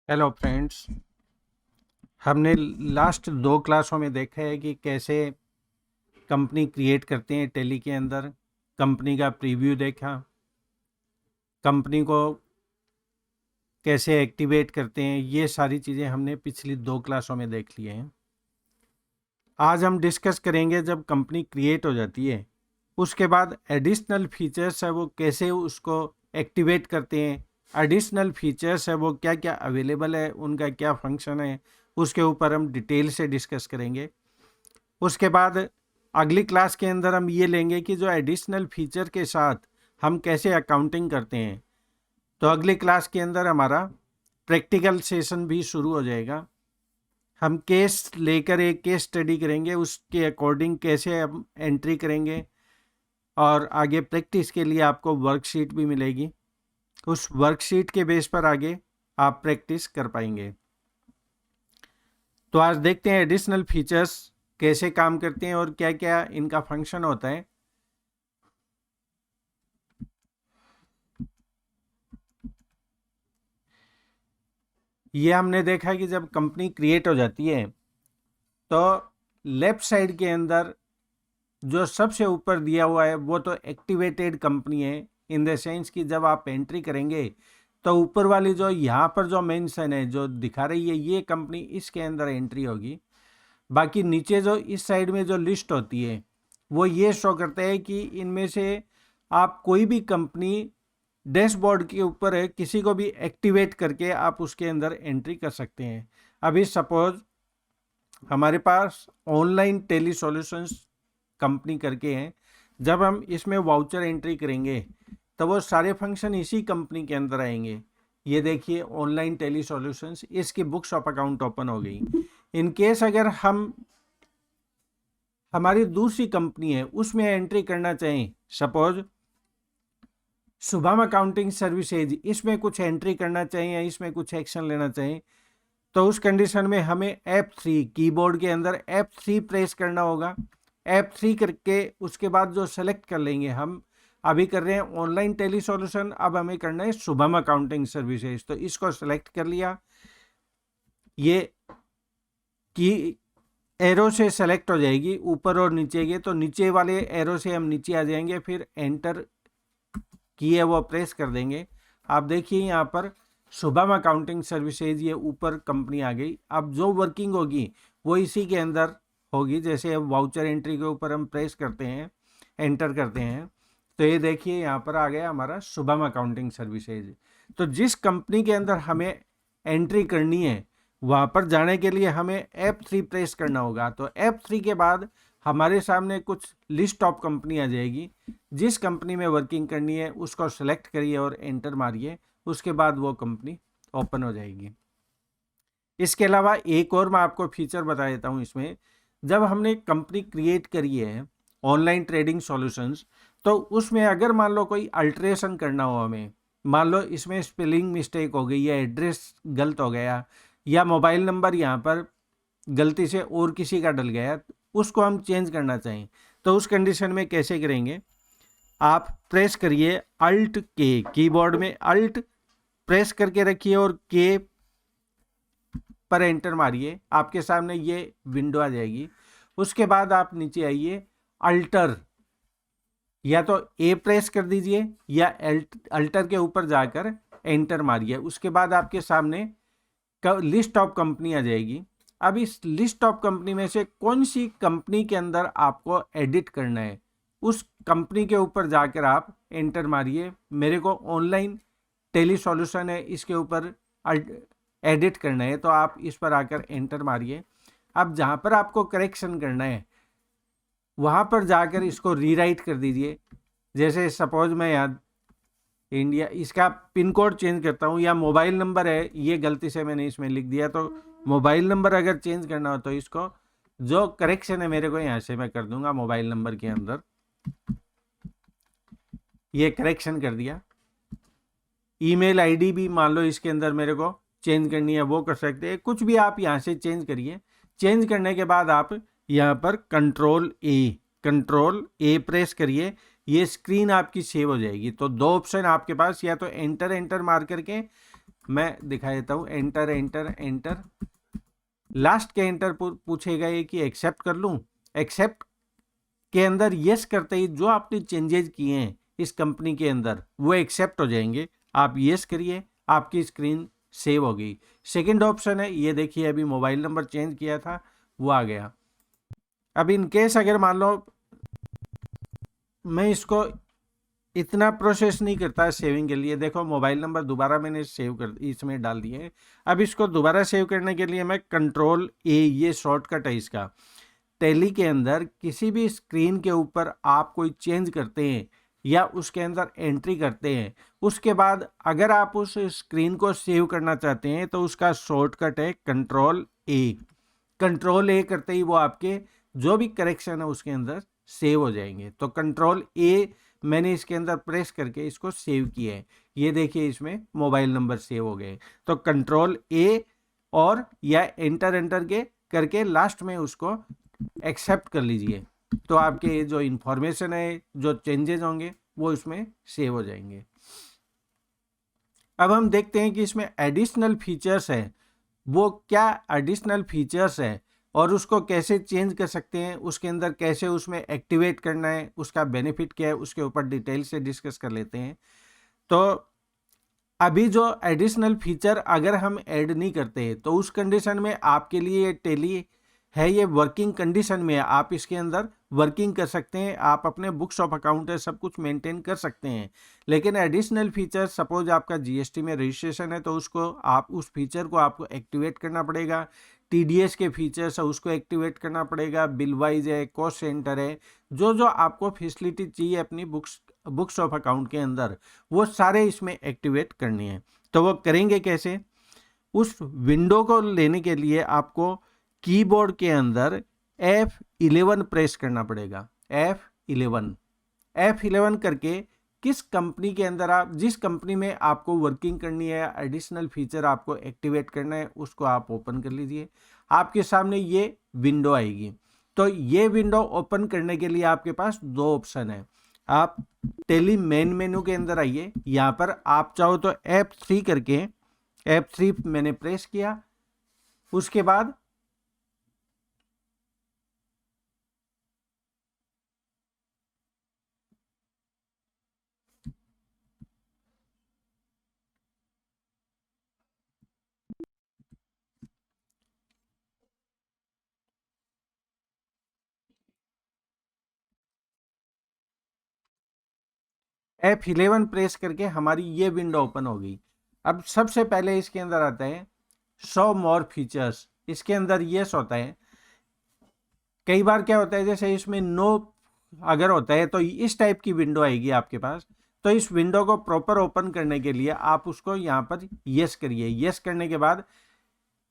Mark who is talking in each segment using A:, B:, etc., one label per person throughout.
A: Hello friends. हमने last 2 क्लासों में देखा है कि कैसे कंपनी क्रिएट करते हैं टैली के अंदर। कंपनी का प्रीव्यू देखा, कंपनी को कैसे एक्टिवेट करते हैं, ये सारी चीज़ें हमने पिछली 2 क्लासों में देख लिए हैं। आज हम डिस्कस करेंगे जब कंपनी क्रिएट हो जाती है उसके बाद एडिशनल फीचर्स है वो कैसे उसको एक्टिवेट करते हैं। एडिशनल फीचर्स है वो क्या क्या अवेलेबल है, उनका क्या फंक्शन है, उसके ऊपर हम डिटेल से डिस्कस करेंगे। उसके बाद अगली क्लास के अंदर हम ये लेंगे कि जो एडिशनल फीचर के साथ हम कैसे अकाउंटिंग करते हैं। तो अगली क्लास के अंदर हमारा प्रैक्टिकल सेशन भी शुरू हो जाएगा। हम केस लेकर एक केस स्टडी करेंगे, उसके अकॉर्डिंग कैसे हम एंट्री करेंगे और आगे प्रैक्टिस के लिए आपको वर्कशीट भी मिलेगी। उस वर्कशीट के बेस पर आगे आप प्रैक्टिस कर पाएंगे। तो आज देखते हैं एडिशनल फीचर्स कैसे काम करते हैं और क्या क्या इनका फंक्शन होता है। ये हमने देखा कि जब कंपनी क्रिएट हो जाती है तो लेफ्ट साइड के अंदर जो सबसे ऊपर दिया हुआ है वो तो एक्टिवेटेड कंपनी है। इन द सेंस कि जब आप एंट्री करेंगे तो ऊपर वाली जो यहाँ पर जो मेंशन है जो दिखा रही है ये कंपनी, इसके अंदर एंट्री होगी। बाकी नीचे जो इस साइड में जो लिस्ट होती है वो ये शो करता है कि इनमें से आप कोई भी कंपनी डैशबोर्ड के ऊपर है किसी को भी एक्टिवेट करके आप उसके अंदर एंट्री कर सकते हैं। अभी सपोज हमारे पास ऑनलाइन टेली सॉल्यूशंस कंपनी करके हैं, जब हम इसमें वाउचर एंट्री करेंगे तो वो सारे फंक्शन इसी कंपनी के अंदर आएंगे। ये देखिए ऑनलाइन टेली सॉल्यूशंस, इसकी बुक्स ऑफ अकाउंट ओपन हो गई। इन केस अगर हम हमारी दूसरी कंपनी है उसमें एंट्री करना चाहें, सपोज शुभम अकाउंटिंग सर्विसेज, इसमें कुछ एंट्री करना चाहिए या इसमें कुछ एक्शन लेना चाहिए, तो उस कंडीशन में हमें F3 कीबोर्ड के अंदर F3 प्रेस करना होगा। F3 करके उसके बाद जो सेलेक्ट कर लेंगे, हम अभी कर रहे हैं ऑनलाइन टेली सॉल्यूशन, अब हमें करना है शुभम अकाउंटिंग सर्विसेज, तो इसको सेलेक्ट कर लिया। ये की एरो से सेलेक्ट हो जाएगी ऊपर और नीचे के, तो नीचे वाले एरो से हम नीचे आ जाएंगे, फिर एंटर की है वो प्रेस कर देंगे। आप देखिए यहाँ पर शुभम अकाउंटिंग सर्विसेज ये ऊपर कंपनी आ गई। अब जो वर्किंग होगी वो इसी के अंदर होगी। जैसे अब वाउचर एंट्री के ऊपर हम प्रेस करते हैं, एंटर करते हैं, तो ये देखिए यहाँ पर आ गया हमारा शुभम अकाउंटिंग सर्विसेज। तो जिस कंपनी के अंदर हमें एंट्री करनी है वहाँ पर जाने के लिए हमें F3 प्रेस करना होगा। तो F3 के बाद हमारे सामने कुछ लिस्ट ऑफ कंपनी आ जाएगी। जिस कंपनी में वर्किंग करनी है उसको सेलेक्ट करिए और एंटर मारिए, उसके बाद वो कंपनी ओपन हो जाएगी। इसके अलावा एक और मैं आपको फीचर बता देता हूँ इसमें। जब हमने कंपनी क्रिएट करी है ऑनलाइन ट्रेडिंग सॉल्यूशंस, तो उसमें अगर मान लो कोई अल्ट्रेशन करना हो हमें, मान लो इसमें स्पेलिंग मिस्टेक हो गई या एड्रेस गलत हो गया या मोबाइल नंबर यहाँ पर गलती से और किसी का डल गया, उसको हम चेंज करना चाहें, तो उस कंडीशन में कैसे करेंगे। आप प्रेस करिए अल्ट के, कीबोर्ड में अल्ट प्रेस करके रखिए और के पर एंटर मारिए, आपके सामने ये विंडो आ जाएगी। उसके बाद आप नीचे आइए, अल्टर या तो ए प्रेस कर दीजिए या अल्टर के ऊपर जाकर एंटर मारिए। उसके बाद आपके सामने लिस्ट ऑफ कंपनी आ जाएगी। अब इस लिस्ट ऑफ कंपनी में से कौन सी कंपनी के अंदर आपको एडिट करना है, उस कंपनी के ऊपर जाकर आप एंटर मारिए। मेरे को ऑनलाइन टेली सॉल्यूशन है, इसके ऊपर एडिट करना है, तो आप इस पर आकर एंटर मारिए। अब जहाँ पर आपको करेक्शन करना है वहाँ पर जाकर इसको रीराइट कर दीजिए। जैसे सपोज मैं यहाँ इंडिया, इसका पिन कोड चेंज करता हूँ, या मोबाइल नंबर है ये गलती से मैंने इसमें लिख दिया, तो मोबाइल नंबर अगर चेंज करना हो तो इसको जो करेक्शन है मेरे को यहाँ से मैं कर दूंगा मोबाइल नंबर के अंदर, ये करेक्शन कर दिया। ईमेल आईडी भी मान लो इसके अंदर मेरे को चेंज करनी है, वो कर सकते हैं। कुछ भी आप यहाँ से चेंज करिए। चेंज करने के बाद आप यहाँ पर कंट्रोल ए प्रेस करिए, ये स्क्रीन आपकी सेव हो जाएगी। तो दो ऑप्शन आपके पास, या तो एंटर मार करके मैं दिखा देता हूँ, एंटर एंटर एंटर, लास्ट के एंटर पूछेगा ये कि एक्सेप्ट कर लूँ। एक्सेप्ट के अंदर यस करते ही जो आपने चेंजेज किए हैं इस कंपनी के अंदर वो एक्सेप्ट हो जाएंगे। आप यस करिए, आपकी स्क्रीन सेव हो गई। सेकंड ऑप्शन है, ये देखिए अभी मोबाइल नंबर चेंज किया था वो आ गया। अब इन केस अगर मान लो मैं इसको इतना प्रोसेस नहीं करता सेविंग के लिए, देखो मोबाइल नंबर दोबारा मैंने सेव कर इसमें डाल दिए। अब इसको दोबारा सेव करने के लिए मैं कंट्रोल ए, ये शॉर्टकट है इसका। टैली के अंदर किसी भी स्क्रीन के ऊपर आप कोई चेंज करते हैं या उसके अंदर एंट्री करते हैं, उसके बाद अगर आप उस स्क्रीन को सेव करना चाहते हैं तो उसका शॉर्टकट है कंट्रोल ए। कंट्रोल ए करते ही वो आपके जो भी करेक्शन है उसके अंदर सेव हो जाएंगे। तो कंट्रोल ए मैंने इसके अंदर प्रेस करके इसको सेव किया है, ये देखिए इसमें मोबाइल नंबर सेव हो गए। तो कंट्रोल ए और या एंटर एंटर के करके लास्ट में उसको एक्सेप्ट कर लीजिए, तो आपके जो इंफॉर्मेशन है, जो चेंजेस होंगे वो इसमें सेव हो जाएंगे। अब हम देखते हैं कि इसमें एडिशनल फीचर्स है, वो क्या एडिशनल फीचर्स है और उसको कैसे चेंज कर सकते हैं, उसके अंदर कैसे उसमें एक्टिवेट करना है, उसका बेनिफिट क्या है, उसके ऊपर डिटेल से डिस्कस कर लेते हैं। तो अभी जो एडिशनल फीचर अगर हम ऐड नहीं करते तो उस कंडीशन में आपके लिए टैली है ये वर्किंग कंडीशन में है, आप इसके अंदर वर्किंग कर सकते हैं, आप अपने बुक्स ऑफ अकाउंट है सब कुछ मेंटेन कर सकते हैं। लेकिन एडिशनल फीचर, सपोज आपका जीएसटी में रजिस्ट्रेशन है तो उसको आप उस फीचर को आपको एक्टिवेट करना पड़ेगा। टीडीएस के फीचर्स है उसको एक्टिवेट करना पड़ेगा, बिल वाइज है, कॉस्ट सेंटर है, जो जो आपको फैसिलिटी चाहिए अपनी बुक्स ऑफ अकाउंट के अंदर वो सारे इसमें एक्टिवेट करनी है। तो वो करेंगे कैसे? उस विंडो को लेने के लिए आपको कीबोर्ड के अंदर F11 प्रेस करना पड़ेगा। F11 करके किस कंपनी के अंदर आप, जिस कंपनी में आपको वर्किंग करनी है, एडिशनल फीचर आपको एक्टिवेट करना है, उसको आप ओपन कर लीजिए। आपके सामने ये विंडो आएगी। तो ये विंडो ओपन करने के लिए आपके पास दो ऑप्शन है। आप टैली मेन मेनू के अंदर आइए, यहाँ पर आप चाहो तो F3 करके, F3 मैंने प्रेस किया, उसके बाद F11 प्रेस करके हमारी ये विंडो ओपन हो गई। अब सबसे पहले इसके अंदर आता है शो मोर फीचर्स, इसके अंदर यस होता है। कई बार क्या होता है जैसे इसमें नो अगर होता है तो इस टाइप की विंडो आएगी आपके पास। तो इस विंडो को प्रॉपर ओपन करने के लिए आप उसको यहाँ पर यस करिए। यस करने के बाद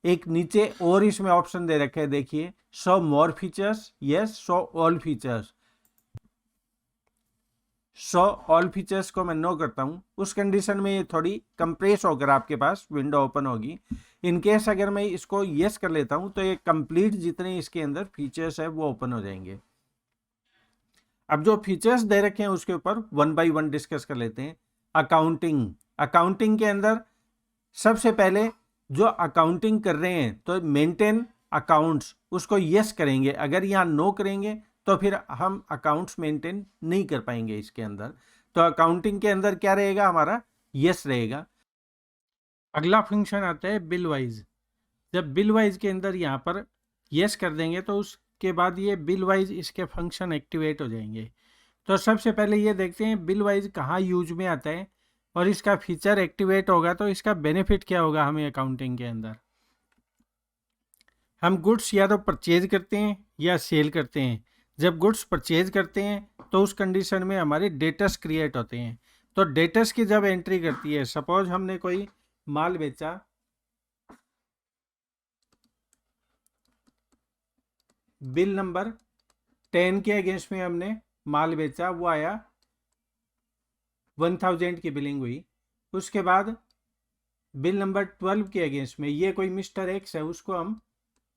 A: एक नीचे और इसमें ऑप्शन दे रखे हैं, देखिए show more features, yes, show all features. Show all features को मैं नो करता हूं, उस कंडीशन में ये थोड़ी कंप्रेस होकर आपके पास विंडो ओपन होगी। इन केस अगर मैं इसको यस कर लेता हूं तो ये कंप्लीट जितने इसके अंदर फीचर्स है वो ओपन हो जाएंगे। अब जो फीचर्स दे रखे हैं उसके ऊपर वन बाय वन डिस्कस कर लेते हैं। अकाउंटिंग के अंदर सबसे पहले जो अकाउंटिंग कर रहे हैं तो मेंटेन अकाउंट्स उसको यस करेंगे। अगर यहाँ नो करेंगे तो फिर हम अकाउंट्स मेंटेन नहीं कर पाएंगे इसके अंदर। तो अकाउंटिंग के अंदर क्या रहेगा हमारा, यस रहेगा। अगला फंक्शन आता है बिल वाइज। जब बिल वाइज के अंदर यहाँ पर यस कर देंगे तो उसके बाद ये बिल वाइज इसके फंक्शन एक्टिवेट हो जाएंगे। तो सबसे पहले ये देखते हैं बिल वाइज कहाँ यूज में आता है और इसका फीचर एक्टिवेट होगा तो इसका बेनिफिट क्या होगा हमें अकाउंटिंग के अंदर। हम गुड्स या तो परचेज करते हैं या सेल करते हैं। जब गुड्स परचेज करते हैं तो उस कंडीशन में हमारे डेटर्स क्रिएट होते हैं। तो डेटर्स की जब एंट्री करती है, सपोज हमने कोई माल बेचा, बिल नंबर 10 के अगेंस्ट में हमने माल बेचा, वो आया 1000 की बिलिंग हुई। उसके बाद बिल नंबर 12 के अगेंस्ट में ये कोई मिस्टर एक्स है, उसको हम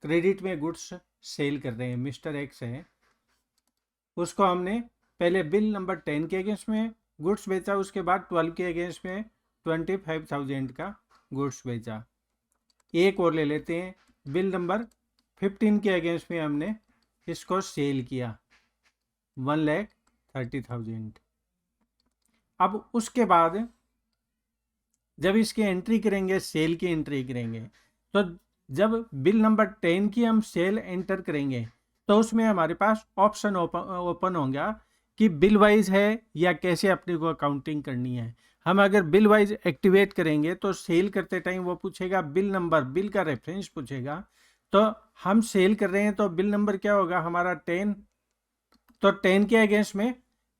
A: क्रेडिट में गुड्स सेल कर रहे हैं। मिस्टर एक्स है, उसको हमने पहले बिल नंबर 10 के अगेंस्ट में गुड्स बेचा, उसके बाद 12 के अगेंस्ट में 25,000 का गुड्स बेचा। एक और ले लेते हैं, बिल नंबर 15 के अगेंस्ट में हमने इसको सेल किया 1,30,000। अब उसके बाद जब इसकी एंट्री करेंगे, सेल की एंट्री करेंगे, तो जब बिल नंबर 10 की हम सेल एंटर करेंगे तो उसमें हमारे पास ऑप्शन ओपन होगा कि बिल वाइज है या कैसे अपने को अकाउंटिंग करनी है। हम अगर बिल वाइज एक्टिवेट करेंगे तो सेल करते टाइम वो पूछेगा बिल नंबर, बिल का रेफरेंस पूछेगा। तो हम सेल कर रहे हैं तो बिल नंबर क्या होगा हमारा 10, तो 10 के अगेंस्ट में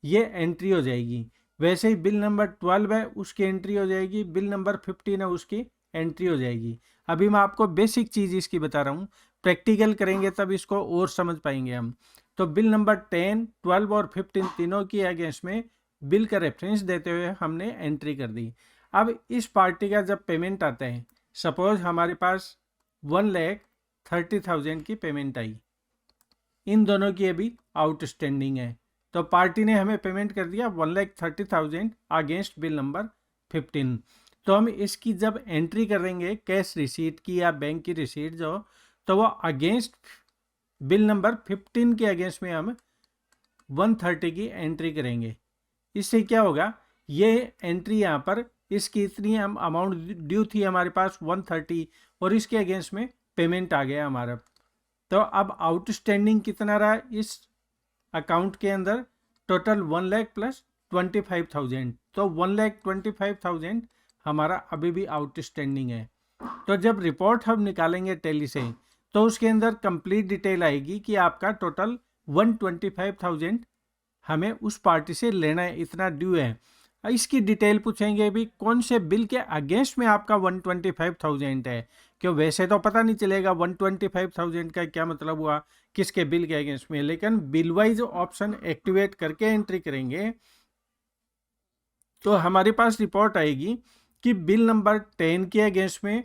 A: ये एंट्री हो जाएगी। वैसे ही बिल नंबर 12 है उसकी एंट्री हो जाएगी, बिल नंबर 15 है उसकी एंट्री हो जाएगी। अभी मैं आपको बेसिक चीज़ इसकी बता रहा हूँ, प्रैक्टिकल करेंगे तब इसको और समझ पाएंगे हम। तो बिल नंबर 10, 12 और 15 तीनों की अगेंस्ट में बिल का रेफरेंस देते हुए हमने एंट्री कर दी। अब इस पार्टी का जब पेमेंट आता है, सपोज हमारे पास 1,30,000 की पेमेंट आई, इन दोनों की अभी आउटस्टैंडिंग है, तो पार्टी ने हमें पेमेंट कर दिया 1,30,000 अगेंस्ट बिल नंबर 15। तो हम इसकी जब एंट्री करेंगे कैश रिसीट की या बैंक की रिसीट जो, तो वो अगेंस्ट बिल नंबर 15 के अगेंस्ट में हम 130 की एंट्री करेंगे। इससे क्या होगा, ये एंट्री यहाँ पर इसकी इतनी हम अमाउंट ड्यू थी हमारे पास 130 और इसके अगेंस्ट में पेमेंट आ गया हमारा। तो अब आउटस्टैंडिंग कितना रहा इस अकाउंट के अंदर, टोटल 1 लाख प्लस 25,000, तो 1,25,000 हमारा अभी भी आउटस्टैंडिंग है। तो जब रिपोर्ट हम निकालेंगे टैली से तो उसके अंदर कंप्लीट डिटेल आएगी कि आपका टोटल 125,000 हमें उस पार्टी से लेना है, इतना ड्यू है। इसकी डिटेल पूछेंगे भी कौन से बिल के अगेंस्ट में आपका 125,000 है, क्यों वैसे तो पता नहीं चलेगा 125,000 का क्या मतलब हुआ, किसके बिल के अगेंस्ट में, लेकिन बिल वाइज ऑप्शन एक्टिवेट करके एंट्री करेंगे तो हमारे पास रिपोर्ट आएगी कि बिल नंबर 10 के अगेंस्ट में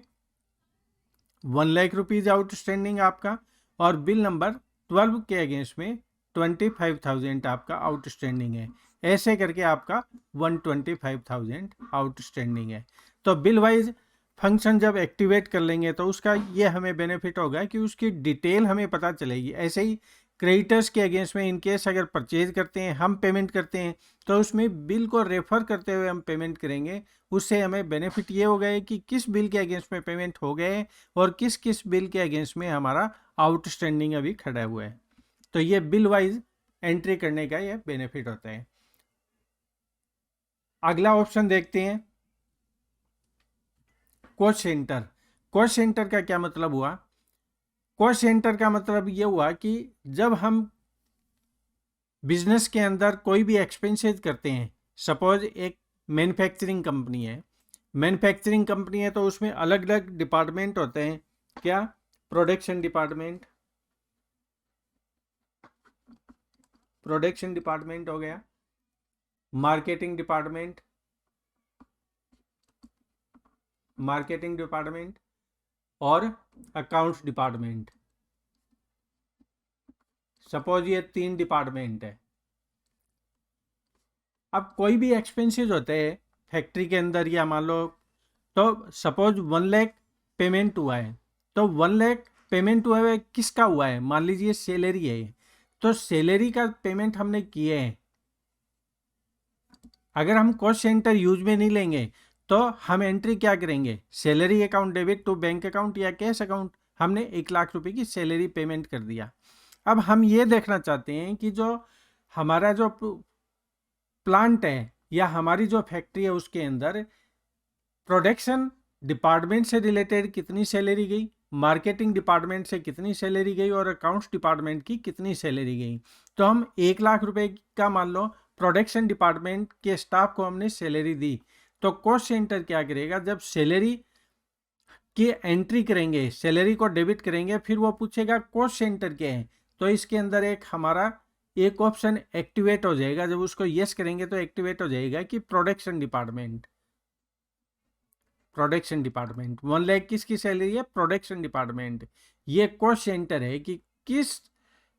A: 1 लाख रुपीज आउटस्टैंडिंग आपका, और बिल नंबर 12 के अगेंस्ट में 25,000 आपका आउटस्टैंडिंग है। ऐसे करके आपका 125,000 आउटस्टैंडिंग है। तो बिल वाइज फंक्शन जब एक्टिवेट कर लेंगे तो उसका ये हमें बेनिफिट होगा कि उसकी डिटेल हमें पता चलेगी। ऐसे ही क्रेडिटर्स के अगेंस्ट में इनकेस अगर परचेज करते हैं, हम पेमेंट करते हैं, तो उसमें बिल को रेफर करते हुए हम पेमेंट करेंगे। उससे हमें बेनिफिट ये हो गया कि किस बिल के अगेंस्ट में पेमेंट हो गए और किस किस बिल के अगेंस्ट में हमारा आउटस्टैंडिंग अभी खड़ा हुआ है। तो ये बिल वाइज एंट्री करने का ये बेनिफिट होता है। अगला ऑप्शन देखते हैं, कॉस्ट सेंटर। कॉस्ट सेंटर का क्या मतलब हुआ, कॉस्ट सेंटर का मतलब ये हुआ कि जब हम बिजनेस के अंदर कोई भी एक्सपेंसेस करते हैं, सपोज एक मैन्युफैक्चरिंग कंपनी है, मैन्युफैक्चरिंग कंपनी है तो उसमें अलग अलग डिपार्टमेंट होते हैं। क्या, प्रोडक्शन डिपार्टमेंट, प्रोडक्शन डिपार्टमेंट हो गया, मार्केटिंग डिपार्टमेंट, मार्केटिंग डिपार्टमेंट और अकाउंट्स डिपार्टमेंट। सपोज ये 3 डिपार्टमेंट है। अब कोई भी एक्सपेंसेस होते हैं फैक्ट्री के अंदर, या मान लो तो सपोज 1 लाख पेमेंट हुआ है, तो 1 लाख पेमेंट हुआ है किसका हुआ है, मान लीजिए सैलरी है, तो सैलरी का पेमेंट हमने किए हैं। अगर हम कॉस्ट सेंटर यूज में नहीं लेंगे तो हम एंट्री क्या करेंगे, salary account debit to bank account या कैश अकाउंट, हमने 1 लाख रुपए की सैलरी पेमेंट कर दिया। अब हम ये देखना चाहते हैं कि जो हमारा जो प्लांट है या हमारी जो फैक्ट्री है उसके अंदर प्रोडक्शन डिपार्टमेंट से रिलेटेड कितनी सैलरी गई, मार्केटिंग डिपार्टमेंट से कितनी सैलरी गई और अकाउंट्स डिपार्टमेंट की कितनी सैलरी गई। तो हम 1 लाख रुपए का मान लो प्रोडक्शन डिपार्टमेंट के स्टाफ को हमने सैलरी दी, तो कॉस्ट सेंटर क्या करेगा, जब सैलरी की एंट्री करेंगे, सैलरी को डेबिट करेंगे, फिर वो पूछेगा कॉस्ट सेंटर क्या है, तो इसके अंदर एक हमारा एक ऑप्शन एक्टिवेट हो जाएगा। जब उसको यस करेंगे तो एक्टिवेट हो जाएगा कि production department, production department 1 lakh किसकी सैलरी है, प्रोडक्शन डिपार्टमेंट। ये कॉस्ट सेंटर है कि किस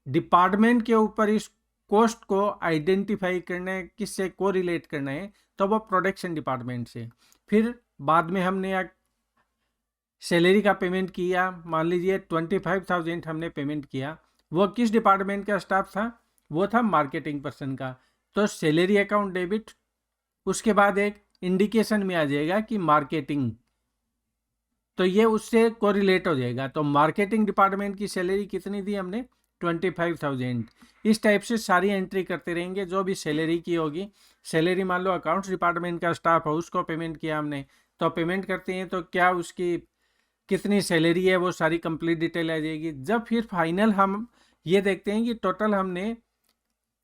A: डिपार्टमेंट के ऊपर इस कॉस्ट को आइडेंटिफाई करना है, किससे को रिलेट करना है, तो वो प्रोडक्शन डिपार्टमेंट से। फिर बाद में हमने सैलरी का पेमेंट किया, मान लीजिए 25,000 हमने पेमेंट किया, वो किस डिपार्टमेंट का स्टाफ था? वो था मार्केटिंग पर्सन का। तो सैलरी अकाउंट डेबिट, उसके बाद एक इंडिकेशन में आ जाएगा कि मार्केटिंग, तो ये उससे कोरिलेट हो जाएगा। तो मार्केटिंग डिपार्टमेंट की सैलरी कितनी दी हमने? 25,000। इस टाइप से सारी एंट्री करते रहेंगे जो भी सैलरी की होगी। सैलरी मान लो अकाउंट्स डिपार्टमेंट का स्टाफ है, उसको पेमेंट किया हमने, तो पेमेंट करते हैं तो क्या उसकी कितनी सैलरी है वो सारी कंप्लीट डिटेल आ जाएगी। जब फिर फाइनल हम ये देखते हैं कि टोटल हमने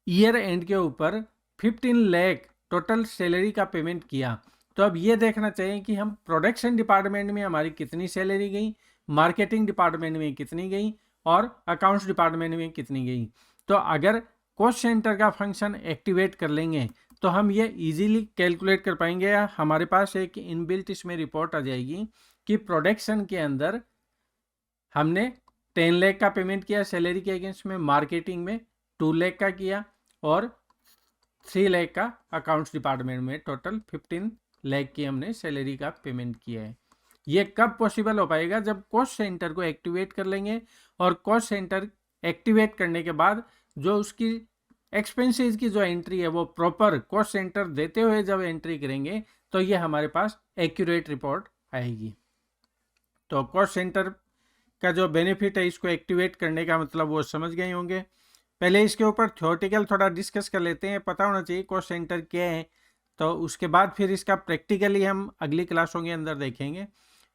A: ईयर एंड के ऊपर 15 लाख टोटल सैलरी का पेमेंट किया, तो अब ये देखना चाहिए कि हम प्रोडक्शन डिपार्टमेंट में हमारी कितनी सैलरी गई, मार्केटिंग डिपार्टमेंट में कितनी गई और अकाउंट्स डिपार्टमेंट में कितनी गई। तो अगर कॉस्ट सेंटर का फंक्शन एक्टिवेट कर लेंगे तो हम ये इजीली कैलकुलेट कर पाएंगे, या हमारे पास एक इनबिल्ट इसमें रिपोर्ट आ जाएगी कि प्रोडक्शन के अंदर हमने 10 लाख का पेमेंट किया सैलरी के अगेंस्ट में, मार्केटिंग में 2 लाख का किया और 3 लाख का अकाउंट्स डिपार्टमेंट में, टोटल 15 लाख की हमने सैलरी का पेमेंट किया है। ये कब पॉसिबल हो पाएगा? जब कॉस्ट सेंटर को एक्टिवेट कर लेंगे, और कॉस्ट सेंटर एक्टिवेट करने के बाद जो उसकी एक्सपेंसेस की जो एंट्री है वो प्रॉपर कॉस्ट सेंटर देते हुए जब एंट्री करेंगे तो ये हमारे पास एक्यूरेट रिपोर्ट आएगी। तो कॉस्ट सेंटर का जो बेनिफिट है इसको एक्टिवेट करने का मतलब वो समझ गए होंगे। पहले इसके ऊपर थ्योरेटिकल थोड़ा डिस्कस कर लेते हैं, पता होना चाहिए कॉस्ट सेंटर क्या है, तो उसके बाद फिर इसका प्रैक्टिकली हम अगली क्लासों के अंदर देखेंगे।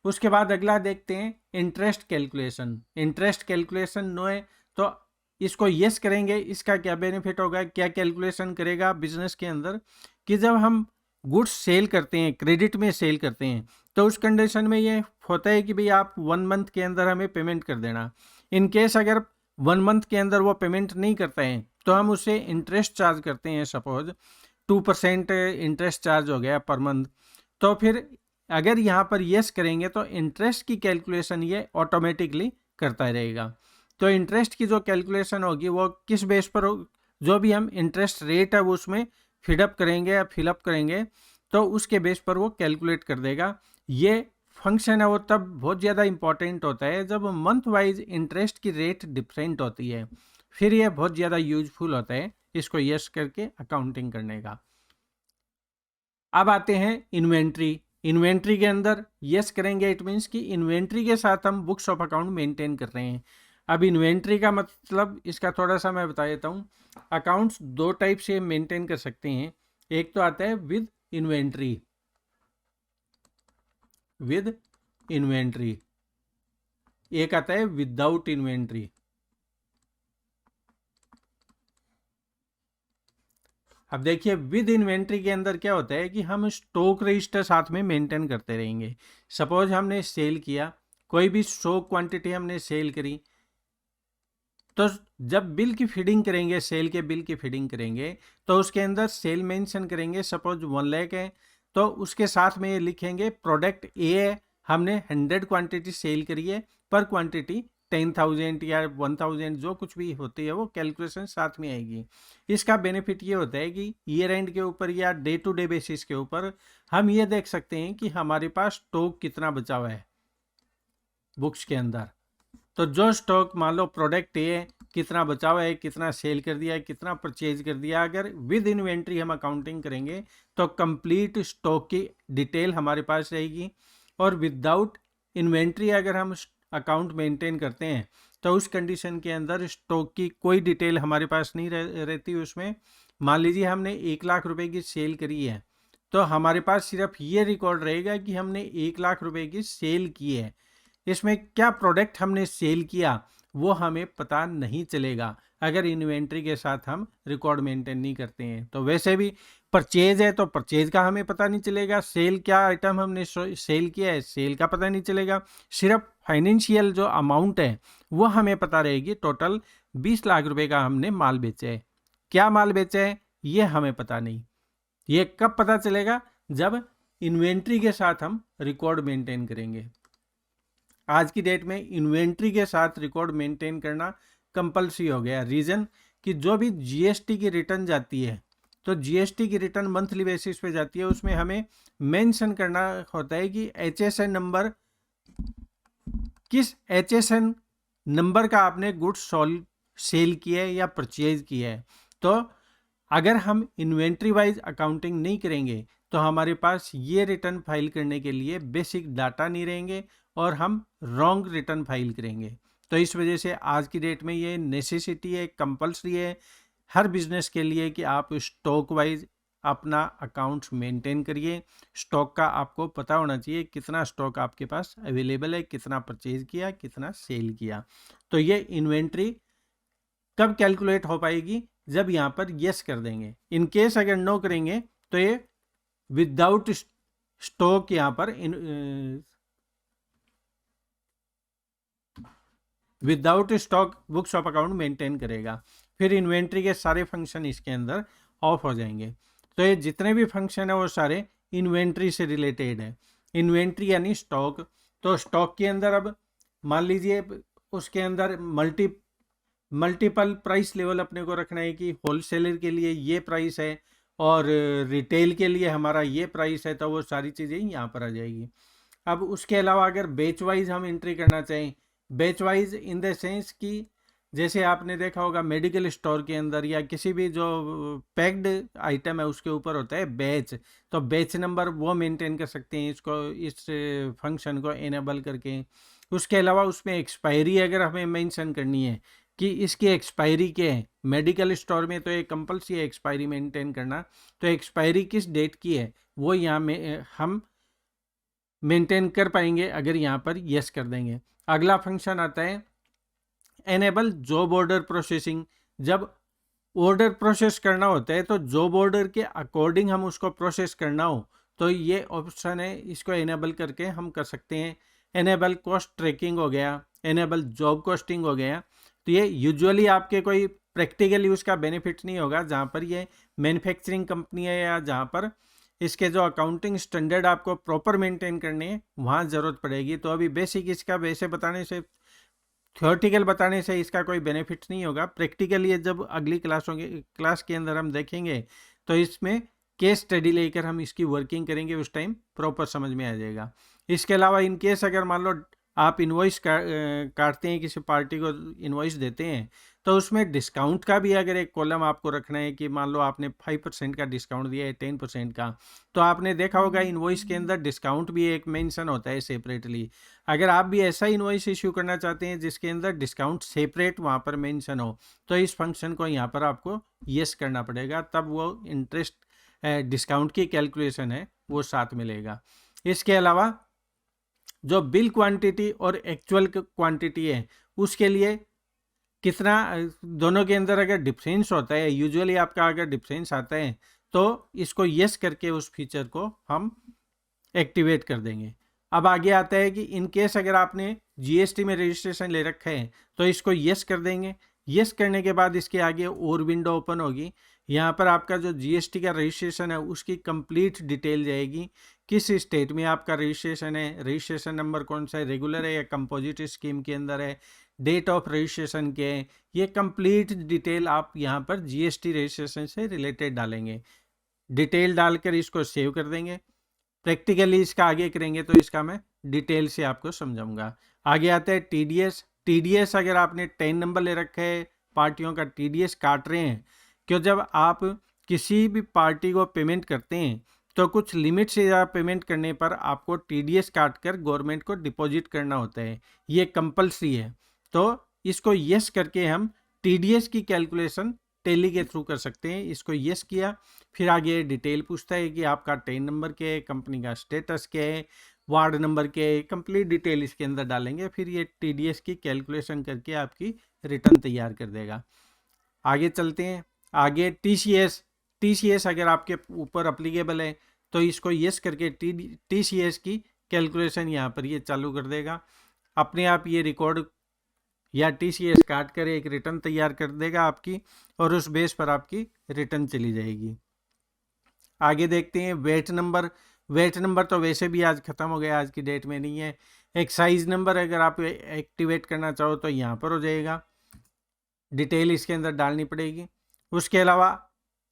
A: उसके बाद अगला देखते हैं इंटरेस्ट कैलकुलेशन। इंटरेस्ट कैलकुलेशन नो है तो इसको यस करेंगे, इसका क्या बेनिफिट होगा, क्या कैलकुलेशन करेगा बिजनेस के अंदर, कि जब हम गुड्स सेल करते हैं, क्रेडिट में सेल करते हैं, तो उस कंडीशन में ये होता है कि भाई आप 1 मंथ के अंदर हमें पेमेंट कर देना। इन केस अगर 1 मंथ के अंदर वो पेमेंट नहीं करता है तो हम उसे इंटरेस्ट चार्ज करते हैं, सपोज 2% इंटरेस्ट चार्ज हो गया पर मंथ। तो फिर अगर यहाँ पर यस करेंगे तो इंटरेस्ट की कैलकुलेशन ये ऑटोमेटिकली करता रहेगा। तो इंटरेस्ट की जो कैलकुलेशन होगी वो किस बेस पर हो, जो भी हम इंटरेस्ट रेट है वो उसमें फिडअप करेंगे या फिलअप करेंगे तो उसके बेस पर वो कैलकुलेट कर देगा। ये फंक्शन है वो तब बहुत ज़्यादा इंपॉर्टेंट होता है जब मंथ वाइज इंटरेस्ट की रेट डिफरेंट होती है, फिर ये बहुत ज़्यादा यूजफुल होता है इसको यस करके अकाउंटिंग करने का। अब आते हैं इन्वेंट्री। इन्वेंट्री के अंदर यस करेंगे, इट मीन्स कि इन्वेंट्री के साथ हम बुक्स ऑफ अकाउंट मेंटेन कर रहे हैं। अब इन्वेंट्री का मतलब इसका थोड़ा सा मैं बता देता हूँ। अकाउंट्स 2 टाइप से मेंटेन कर सकते हैं। एक तो आता है विद इन्वेंट्री, विद इन्वेंट्री, एक आता है विदाउट इन्वेंट्री। अब देखिए विद इन्वेंट्री के अंदर क्या होता है कि हम स्टॉक रजिस्टर साथ में मेंटेन करते रहेंगे। सपोज हमने सेल किया, कोई भी स्टॉक क्वांटिटी हमने सेल करी, तो जब बिल की फीडिंग करेंगे, सेल के बिल की फीडिंग करेंगे तो उसके अंदर सेल मेंशन करेंगे। सपोज 1 लाख है तो उसके साथ में ये लिखेंगे प्रोडक्ट ए है, हमने 100 क्वांटिटी सेल करी है, पर क्वांटिटी 10,000 या 1,000 जो कुछ भी होती है वो कैलकुलेशन साथ में आएगी। इसका बेनिफिट ये होता है कि ईयर एंड के ऊपर या डे टू डे बेसिस के ऊपर हम ये देख सकते हैं कि हमारे पास स्टॉक कितना बचा हुआ है बुक्स के अंदर। तो जो स्टॉक मान लो प्रोडक्ट ए कितना बचा हुआ है, कितना सेल कर दिया है, कितना परचेज कर दिया, अगर विद इन्वेंट्री हम अकाउंटिंग करेंगे तो कंप्लीट स्टॉक की डिटेल हमारे पास रहेगी। और विदाउट इन्वेंट्री अगर हम अकाउंट मेंटेन करते हैं तो उस कंडीशन के अंदर स्टॉक की कोई डिटेल हमारे पास नहीं रहती उसमें। मान लीजिए हमने 1 लाख रुपए की सेल करी है तो हमारे पास सिर्फ ये रिकॉर्ड रहेगा कि हमने 1 लाख रुपए की सेल की है, इसमें क्या प्रोडक्ट हमने सेल किया वो हमें पता नहीं चलेगा अगर इन्वेंट्री के साथ हम रिकॉर्ड मेंटेन नहीं करते हैं। तो वैसे भी परचेज है तो परचेज का हमें पता नहीं चलेगा, सेल क्या आइटम हमने सेल किया है सेल का पता नहीं चलेगा, सिर्फ फाइनेंशियल जो अमाउंट है वो हमें पता रहेगी। टोटल 20 लाख रुपए का हमने माल बेचा है, क्या माल बेचा है ये हमें पता नहीं। ये कब पता चलेगा? जब इन्वेंट्री के साथ हम रिकॉर्ड मेंटेन करेंगे। आज की डेट में इन्वेंट्री के साथ रिकॉर्ड मेंटेन करना कंपल्सरी हो गया। रीज़न कि जो भी जीएसटी की रिटर्न जाती है तो जीएसटी की रिटर्न मंथली बेसिस पे जाती है, उसमें हमें मेंशन करना होता है कि एचएसएन नंबर किस HSN नंबर का आपने गुड्स सेल किया है या परचेज किया है। तो अगर हम इन्वेंट्री वाइज अकाउंटिंग नहीं करेंगे तो हमारे पास ये रिटर्न फाइल करने के लिए बेसिक डाटा नहीं रहेंगे और हम रॉन्ग रिटर्न फाइल करेंगे। तो इस वजह से आज की डेट में ये नेसेसिटी है, कंपल्सरी है हर बिजनेस के लिए कि आप स्टॉक वाइज अपना अकाउंट्स मेंटेन करिए। स्टॉक का आपको पता होना चाहिए कितना स्टॉक आपके पास अवेलेबल है, कितना परचेज किया, कितना सेल किया। तो ये इन्वेंट्री कब कैलकुलेट हो पाएगी, जब यहाँ पर यस कर देंगे। इन केस अगर नो करेंगे तो ये विदाउट स्टॉक यहाँ पर without stock books of account maintain करेगा। फिर इन्वेंट्री के सारे फंक्शन इसके अंदर ऑफ हो जाएंगे। तो ये जितने भी फंक्शन है वो सारे इन्वेंट्री से रिलेटेड है। इन्वेंट्री यानी स्टॉक। तो स्टॉक के अंदर अब मान लीजिए उसके अंदर मल्टीपल प्राइस लेवल अपने को रखना है कि होलसेलर के लिए ये प्राइस है और रिटेल के लिए हमारा ये प्राइस है, तो वो सारी चीज़ें यहाँ पर आ जाएगी। अब उसके अलावा अगर बैच वाइज हम एंट्री करना चाहें, batch wise in the sense कि जैसे आपने देखा होगा मेडिकल स्टोर के अंदर या किसी भी जो पैक्ड आइटम है उसके ऊपर होता है बैच, तो बैच नंबर वो मेंटेन कर सकते हैं इसको, इस फंक्शन को इनेबल करके। उसके अलावा उसमें एक्सपायरी अगर हमें मेंशन करनी है कि इसकी एक्सपायरी क्या है, मेडिकल स्टोर में तो एक कंपल्सरी है एक्सपायरी मेंटेन करना, तो एक्सपायरी किस डेट की है वो यहाँ में हम मेंटेन कर पाएंगे अगर यहाँ पर यस कर देंगे। अगला फंक्शन आता है एनेबल जॉब ऑर्डर प्रोसेसिंग। जब ऑर्डर प्रोसेस करना होता है तो जॉब ऑर्डर के अकॉर्डिंग हम उसको प्रोसेस करना हो तो ये ऑप्शन है, इसको एनेबल करके हम कर सकते हैं। एनेबल कॉस्ट ट्रैकिंग हो गया, एनेबल जॉब कॉस्टिंग हो गया। तो ये यूजुअली आपके कोई प्रैक्टिकल यूज़ का बेनिफिट नहीं होगा जहाँ पर ये मैन्युफैक्चरिंग कंपनी है या जहाँ पर इसके जो अकाउंटिंग स्टैंडर्ड आपको प्रॉपर मेंटेन करने हैं वहाँ ज़रूरत पड़ेगी। तो अभी बेसिक इसका वैसे बताने से, थ्योरेटिकल बताने से इसका कोई बेनिफिट नहीं होगा। प्रैक्टिकल ये जब अगली क्लास के अंदर हम देखेंगे तो इसमें केस स्टडी लेकर हम इसकी वर्किंग करेंगे, उस टाइम प्रॉपर समझ में आ जाएगा। इसके अलावा इन केस अगर मान लो आप इन्वॉइस काटते हैं, किसी पार्टी को इन्वॉइस देते हैं, तो उसमें डिस्काउंट का भी अगर एक कॉलम आपको रखना है कि मान लो आपने 5% का डिस्काउंट दिया है 10% का, तो आपने देखा होगा इन्वॉइस के अंदर डिस्काउंट भी एक मेंशन होता है सेपरेटली। अगर आप भी ऐसा इन्वॉइस इश्यू करना चाहते हैं जिसके अंदर डिस्काउंट सेपरेट वहाँ पर मेंशन हो, तो इस फंक्शन को यहाँ पर आपको यस करना पड़ेगा, तब वो इंटरेस्ट डिस्काउंट की कैलकुलेशन है वो साथ मिलेगा। इसके अलावा जो बिल क्वांटिटी और एक्चुअल क्वांटिटी है उसके लिए कितना, दोनों के अंदर अगर डिफरेंस होता है, यूजुअली आपका अगर डिफरेंस आता है तो इसको यस करके उस फीचर को हम एक्टिवेट कर देंगे। अब आगे आता है कि इन केस अगर आपने जीएसटी में रजिस्ट्रेशन ले रखा है तो इसको यस कर देंगे। यस करने के बाद इसके आगे और विंडो ओपन होगी, यहाँ पर आपका जो जीएसटी का रजिस्ट्रेशन है उसकी कंप्लीट डिटेल जाएगी। किस स्टेट में आपका रजिस्ट्रेशन है, रजिस्ट्रेशन नंबर कौन सा है, रेगुलर है या कंपोजिट स्कीम के अंदर है, डेट ऑफ रजिस्ट्रेशन क्या है, ये कंप्लीट डिटेल आप यहाँ पर जीएसटी रजिस्ट्रेशन से रिलेटेड डालेंगे। डिटेल डालकर इसको सेव कर देंगे। प्रैक्टिकली इसका आगे करेंगे तो इसका मैं डिटेल से आपको समझाऊंगा। आगे आता है टीडीएस। टीडीएस अगर आपने 10 नंबर ले रखा है, पार्टियों का टीडीएस काट रहे हैं, क्यों जब आप किसी भी पार्टी को पेमेंट करते हैं तो कुछ लिमिट से ज़्यादा पेमेंट करने पर आपको टीडीएस काट कर गवर्नमेंट को डिपॉजिट करना होता है, ये कंपल्सरी है। तो इसको यस करके हम टीडीएस की कैलकुलेशन टेली के थ्रू कर सकते हैं। इसको यस किया, फिर आगे डिटेल पूछता है कि आपका 10 नंबर क्या है, कंपनी का स्टेटस क्या है, वार्ड नंबर क्या है, कंप्लीट डिटेल इसके अंदर डालेंगे। फिर ये टीडीएस की कैलकुलेशन करके आपकी रिटर्न तैयार कर देगा। आगे चलते हैं। आगे टीसीएस। टीसीएस अगर आपके ऊपर अप्लीकेबल है तो इसको यस करके टीसीएस की कैलकुलेशन यहाँ पर ये चालू कर देगा। अपने आप ये रिकॉर्ड या टीसीएस काट कर एक रिटर्न तैयार कर देगा आपकी, और उस बेस पर आपकी रिटर्न चली जाएगी। आगे देखते हैं वेट नंबर। वेट नंबर तो वैसे भी आज खत्म हो गया, आज की डेट में नहीं है। एक्साइज नंबर अगर आप एक्टिवेट करना चाहो तो यहाँ पर हो जाएगा, डिटेल इसके अंदर डालनी पड़ेगी। उसके अलावा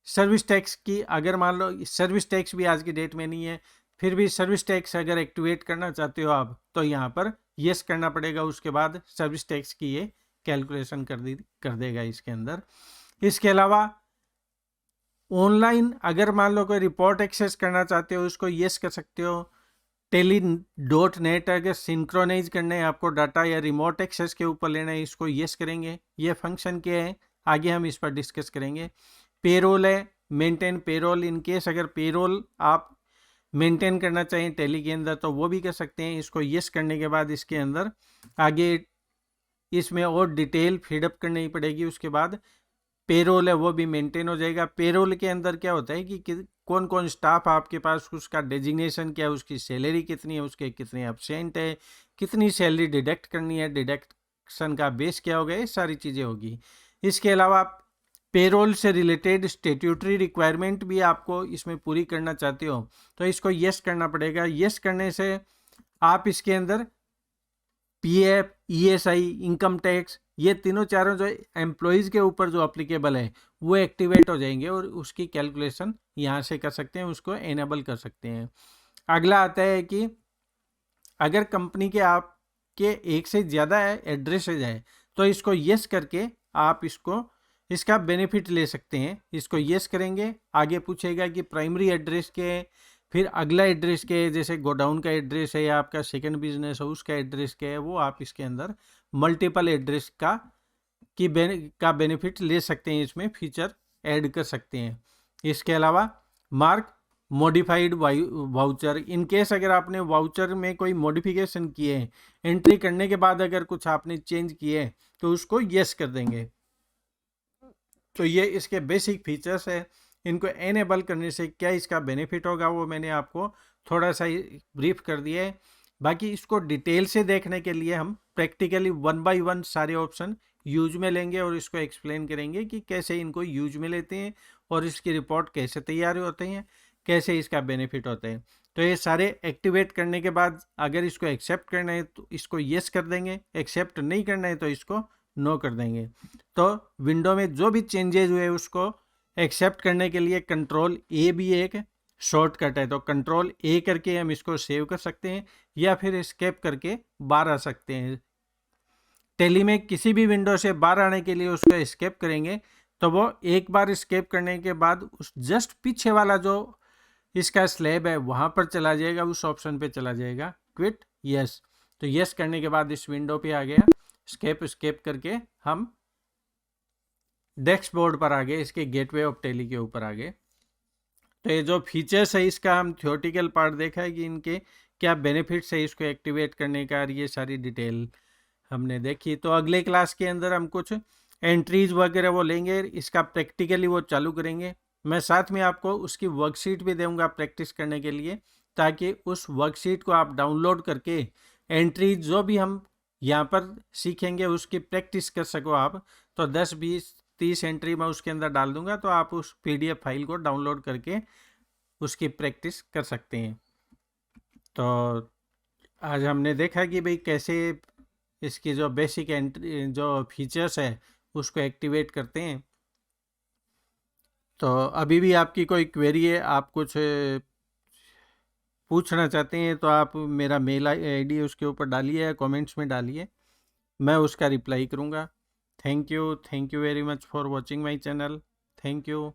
A: सर्विस टैक्स की, अगर मान लो सर्विस टैक्स भी आज की डेट में नहीं है, फिर भी सर्विस टैक्स अगर एक्टिवेट करना चाहते हो आप तो यहाँ पर यस करना पड़ेगा। उसके बाद सर्विस टैक्स की ये कैलकुलेशन कर देगा इसके अंदर। इसके अलावा ऑनलाइन अगर मान लो कोई रिपोर्ट एक्सेस करना चाहते हो उसको यस कर सकते हो। टेली.नेट अगर सिंक्रोनाइज करना है आपको डाटा या रिमोट एक्सेस के ऊपर लेना है इसको यस करेंगे। ये फंक्शन क्या है आगे हम इस पर डिस्कस करेंगे। पेरोल है, मेंटेन पेरोल, इन केस अगर पेरोल आप मेंटेन करना चाहिए टेली के अंदर तो वो भी कर सकते हैं। इसको यस करने के बाद इसके अंदर आगे इसमें और डिटेल फीडअप करनी पड़ेगी। उसके बाद पेरोल है वो भी मेंटेन हो जाएगा। पेरोल के अंदर क्या होता है कि कौन कौन स्टाफ आपके पास, उसका डेजिग्नेशन क्या है, उसकी सैलरी कितनी है, उसके कितने एब्सेंट है, कितनी सैलरी डिडक्ट करनी है, डिडक्शन का बेस क्या होगा, ये सारी चीज़ें होगी। इसके अलावा पेरोल से रिलेटेड स्टेट्यूटरी रिक्वायरमेंट भी आपको इसमें पूरी करना चाहते हो तो इसको यस करना पड़ेगा। यस करने से आप इसके अंदर पीएफ, ईएसआई, इनकम टैक्स, ये तीनों चारों जो एम्प्लॉयज़ के ऊपर जो अप्लीकेबल है वो एक्टिवेट हो जाएंगे और उसकी कैलकुलेशन यहाँ से कर सकते हैं, उसको एनेबल कर सकते हैं। अगला आता है कि अगर कंपनी के आपके एक से ज़्यादा एड्रेसेज है तो इसको यस करके आप इसका बेनिफिट ले सकते हैं। इसको यस करेंगे, आगे पूछेगा कि प्राइमरी एड्रेस के, फिर अगला एड्रेस के, जैसे गोडाउन का एड्रेस है या आपका सेकंड बिजनेस है उसका एड्रेस क्या है, वो आप इसके अंदर मल्टीपल एड्रेस का बेनिफिट ले सकते हैं, इसमें फीचर ऐड कर सकते हैं। इसके अलावा mark modified voucher, in case अगर आपने वाउचर में कोई मॉडिफिकेशन किए हैं, एंट्री करने के बाद अगर कुछ आपने चेंज किए तो उसको यस कर देंगे। तो ये इसके बेसिक फीचर्स है। इनको एनेबल करने से क्या इसका बेनिफिट होगा वो मैंने आपको थोड़ा सा ब्रीफ कर दिया है। बाकी इसको डिटेल से देखने के लिए हम प्रैक्टिकली 1 बाय 1 सारे ऑप्शन यूज में लेंगे और इसको एक्सप्लेन करेंगे कि कैसे इनको यूज में लेते हैं और इसकी रिपोर्ट कैसे तैयार होते हैं, कैसे इसका बेनिफिट होता है। तो ये सारे एक्टिवेट करने के बाद अगर इसको एक्सेप्ट करना है तो इसको येस कर देंगे, एक्सेप्ट नहीं करना है तो इसको नो कर देंगे। तो विंडो में जो भी चेंजेस हुए उसको एक्सेप्ट करने के लिए कंट्रोल ए भी एक शॉर्टकट है, तो कंट्रोल ए करके हम इसको सेव कर सकते हैं या फिर एस्केप करके बाहर आ सकते हैं। टेली में किसी भी विंडो से बाहर आने के लिए उसको एस्केप करेंगे तो वो एक बार एस्केप करने के बाद उस जस्ट पीछे वाला जो इसका स्लैब है वहाँ पर चला जाएगा, उस ऑप्शन पे चला जाएगा क्विट यस। तो यस करने के बाद इस विंडो पे आ गया, स्केप करके हम डैशबोर्ड पर आ गए, इसके गेटवे ऑफ टेली के ऊपर आ गए। तो ये जो फीचर्स है इसका हम थियोरेटिकल पार्ट देखा है कि इनके क्या बेनिफिट्स है इसको एक्टिवेट करने का, और ये सारी डिटेल हमने देखी। तो अगले क्लास के अंदर हम कुछ एंट्रीज वगैरह वो लेंगे, इसका प्रैक्टिकली वो चालू करेंगे। मैं साथ में आपको उसकी वर्कशीट भी दूंगा प्रैक्टिस करने के लिए, ताकि उस वर्कशीट को आप डाउनलोड करके एंट्रीज जो भी हम यहाँ पर सीखेंगे उसकी प्रैक्टिस कर सको आप। तो 10, 20, 30 एंट्री मैं उसके अंदर डाल दूंगा तो आप उस PDF फाइल को डाउनलोड करके उसकी प्रैक्टिस कर सकते हैं। तो आज हमने देखा कि भाई कैसे इसकी जो बेसिक एंट्री जो फीचर्स है उसको एक्टिवेट करते हैं। तो अभी भी आपकी कोई क्वेरी है, आप कुछ पूछना चाहते हैं तो आप मेरा मेल ID उसके ऊपर डालिए या कमेंट्स में डालिए, मैं उसका रिप्लाई करूँगा। Thank you very much for watching my channel. Thank you.